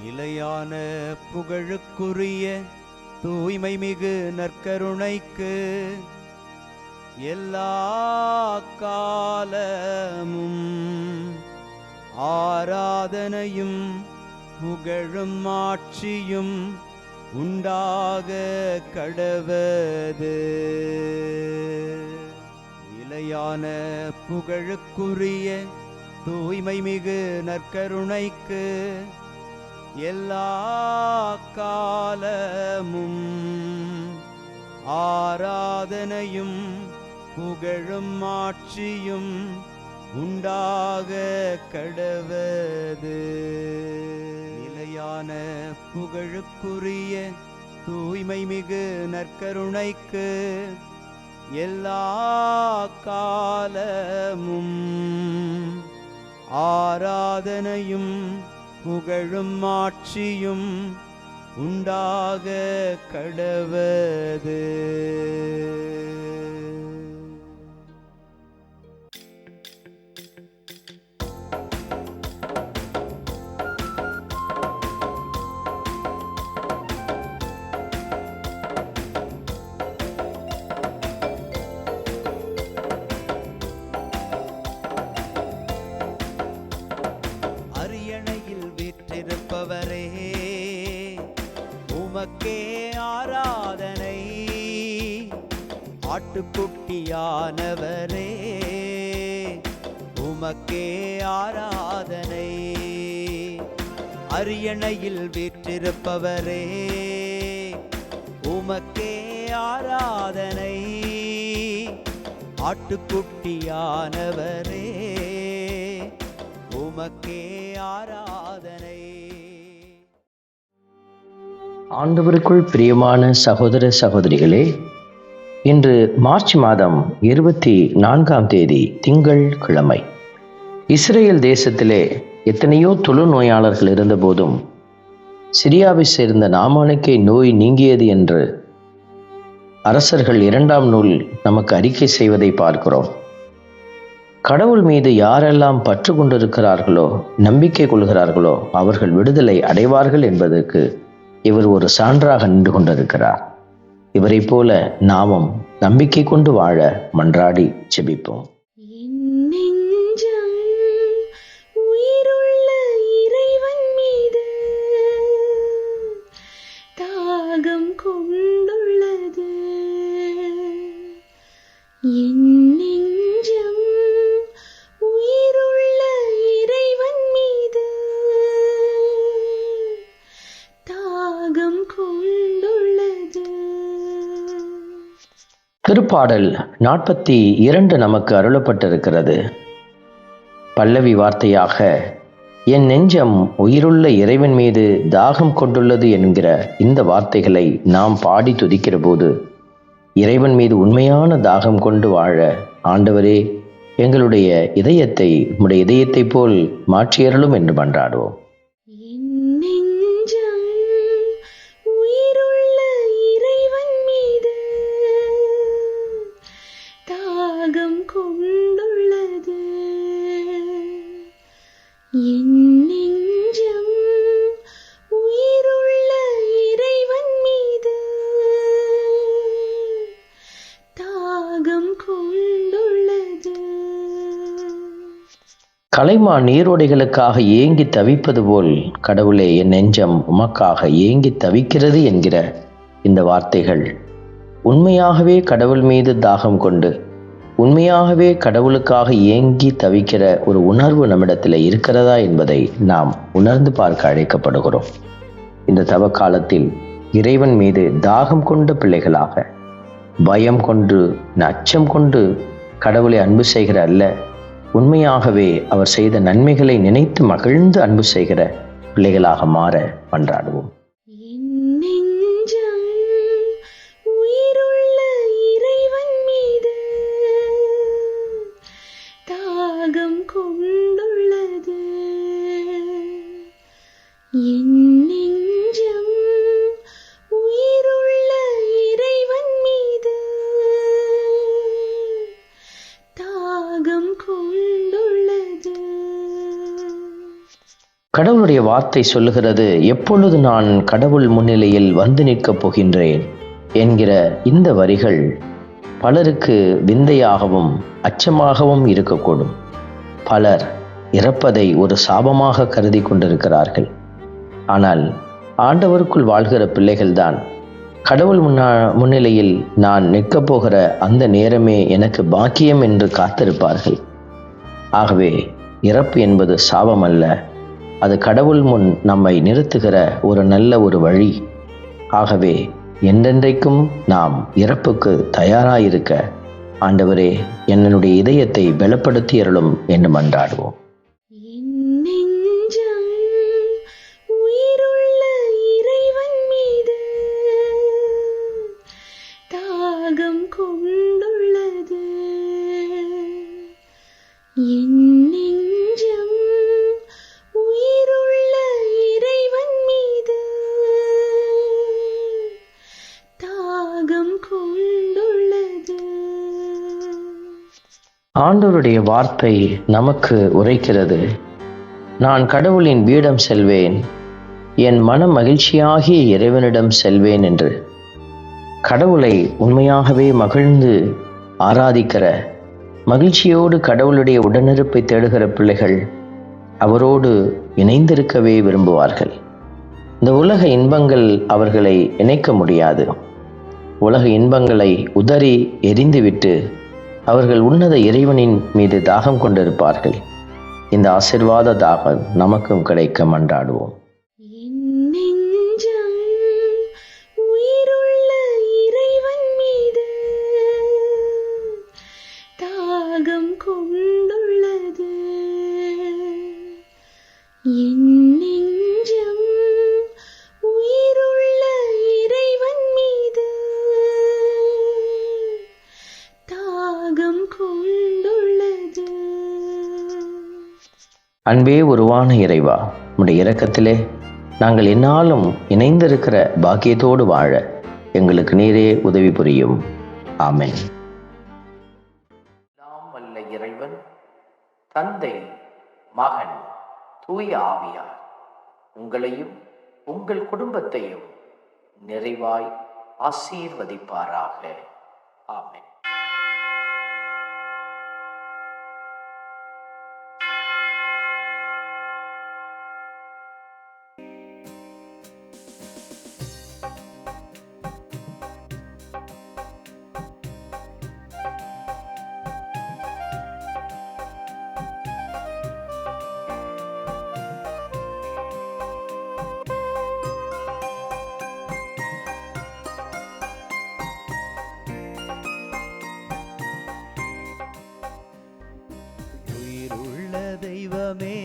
நிலையான புகழுக்குரிய தூய்மை மிகு நற்கருணைக்கு எல்லா காலமும் ஆராதனையும் புகழும் ஆட்சியும் உண்டாக கடவது. நிலையான புகழுக்குரிய தூய்மை மிகு நற்கருணைக்கு எல்லா காலமும் ஆராதனையும் புகழும் ஆட்சியும் உண்டாக கடவது. நிலையான புகழுக்குரிய தூய்மை மிகு நற்கருணைக்கு எல்லா காலமும் ஆராதனையும் புகழும் ஆட்சியும் உண்டாக கடவது. அரியணையில் வீற்றிருப்பவரே, உமக்கே ஆராதனை. ஆட்டுக்குட்டியானவரே, உமக்கே ஆராதனை. அரியணையில் வீற்றிருப்பவரே, உமக்கே ஆராதனை. ஆட்டுக்குட்டியானவரே, உமக்கே ஆராதனை. ஆண்டவருக்குள் பிரியமான சகோதர சகோதரிகளே, இன்று மார்ச் மாதம் 24 திங்கள் கிழமை. இஸ்ரேல் தேசத்திலே எத்தனையோ தொழுநோயாளர்கள் இருந்தபோதும் சிரியாவை சேர்ந்த நாமானுக்கே நோய் நீங்கியது என்று அரசர்கள் 2ஆம் நூல் நமக்கு அறிக்கை செய்வதை பார்க்கிறோம். கடவுள் மீது யாரெல்லாம் பற்று கொண்டிருக்கிறார்களோ, நம்பிக்கை கொள்கிறார்களோ, அவர்கள் விடுதலை அடைவார்கள் என்பதற்கு இவர் ஒரு சான்றாக நின்று கொண்டிருக்கிறார். இவரை போல நாமும் நம்பிக்கை கொண்டு வாழ மன்றாடி ஜெபிப்போம். திருப்பாடல் 42 நமக்கு அருளப்பட்டிருக்கிறது. பல்லவி வார்த்தையாக, என் நெஞ்சம் உயிருள்ள இறைவன் மீது தாகம் கொண்டுள்ளது என்கிற இந்த வார்த்தைகளை நாம் பாடி துதிக்கிற போது, இறைவன் மீது உண்மையான தாகம் கொண்டு வாழ ஆண்டவரே எங்களுடைய இதயத்தை உம்முடைய இதயத்தை போல் மாற்றியருளும் என்று மன்றாடுவோம். கலைமா நீரோடைகளுக்காக ஏங்கி தவிப்பது போல் கடவுளே என் நெஞ்சம் உமக்காக ஏங்கி தவிக்கிறது என்கிற இந்த வார்த்தைகள் உண்மையாகவே கடவுள் மீது தாகம் கொண்டு உண்மையாகவே கடவுளுக்காக ஏங்கி தவிக்கிற ஒரு உணர்வு நம்மிடத்தில் இருக்கிறதா என்பதை நாம் உணர்ந்து பார்க்க அழைக்கப்படுகிறோம். இந்த தவ காலத்தில் இறைவன் மீது தாகம் கொண்ட பிள்ளைகளாக, பயம் கொண்டு அச்சம் கொண்டு கடவுளை அன்பு செய்கிற அல்ல, உண்மையாகவே அவர் செய்த நன்மைகளை நினைத்து மகிழ்ந்து அன்பு செய்கிற பிள்ளைகளாக மாற மன்றாடுவோம். கடவுளுடைய வார்த்தை சொல்லுகிறது, எப்பொழுது நான் கடவுள் முன்னிலையில் வந்து நிற்கப் போகின்றேன் என்கிற இந்த வரிகள் பலருக்கு விந்தையாகவும் அச்சமாகவும் இருக்கக்கூடும். பலர் இறப்பதை ஒரு சாபமாக கருதி கொண்டிருக்கிறார்கள். ஆனால் ஆண்டவருக்குள் வாழ்கிற பிள்ளைகள்தான் கடவுள் முன்னிலையில் நான் நிற்கப் போகிற அந்த நேரமே எனக்கு பாக்கியம் என்று காத்திருப்பார்கள். ஆகவே இறப்பு என்பது சாபம் அல்ல, அது கடவுள் முன் நம்மை நிறுத்துகிற ஒரு நல்ல ஒரு வழி. ஆகவே என்றென்றைக்கும் நாம் இறப்புக்கு தயாராயிருக்க ஆண்டவரே என்னுடைய இதயத்தை பலப்படுத்தி அருளும் என்று மன்றாடுவோம். ஆண்டவருடைய வார்த்தை நமக்கு உரைக்கிறது, நான் கடவுளின் பீடம் செல்வேன், என் மன மகிழ்ச்சியாகிய இறைவனிடம் செல்வேன் என்று. கடவுளை உண்மையாகவே மகிழ்ந்து ஆராதிக்கிற, மகிழ்ச்சியோடு கடவுளுடைய உடனிருப்பை தேடுகிற பிள்ளைகள் அவரோடு இணைந்திருக்கவே விரும்புவார்கள். இந்த உலக இன்பங்கள் அவர்களை இணைக்க முடியாது. உலக இன்பங்களை உதறி எரிந்துவிட்டு அவர்கள் உன்னத இறைவனின் மீது தாகம் கொண்டிருப்பார்கள். இந்த ஆசீர்வாத தாகம் நமக்கும் கிடைக்க மன்றாடுவோம். அன்பே உருவான இறைவா, உம்முடைய இரக்கத்திலே நாங்கள் எந்நாளும் இணைந்திருக்கிற பாக்கியத்தோடு வாழ எங்களுக்கு நீரே உதவி புரியும். ஆமென். நாம் வல்ல இறைவன் தந்தை, மகன், தூய ஆவியார் உங்களையும் உங்கள் குடும்பத்தையும் நிறைவாய் ஆசீர்வதிப்பாராக. ஆமென். தெய்வமே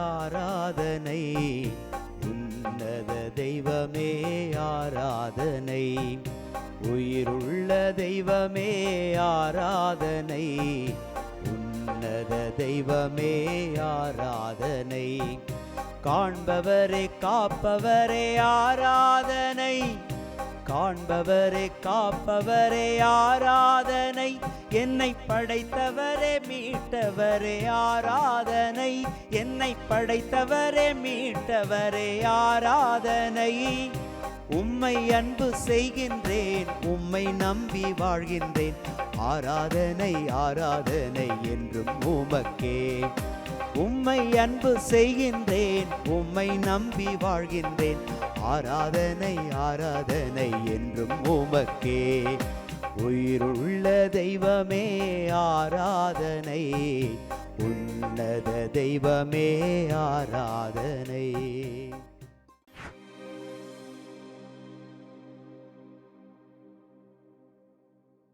ஆராதனை, உன்னத தெய்வமே ஆராதனை, உயிருள்ள தெய்வமே ஆராதனை, உன்னத தெய்வமே ஆராதனை, காண்பவரே காப்பவரே ஆராதனை, காண்பவரே காப்பவரே ஆராதனை, என்னை படைத்தவரே மீட்டவரே ஆராதனை, என்னை படைத்தவரே மீட்டவரே ஆராதனை, உம்மை அன்பு செய்கின்றேன், உம்மை நம்பி வாழ்கின்றேன், ஆராதனை ஆராதனை என்றும் உமக்கே. உம்மை அன்பு செய்கின்றேன், உம்மை நம்பி வாழ்கின்றேன், ஆராதனை ஆராதனை என்றும் உமக்கே. உயிருள்ள தெய்வமே ஆராதனை, உன்னத தெய்வமே ஆராதனை.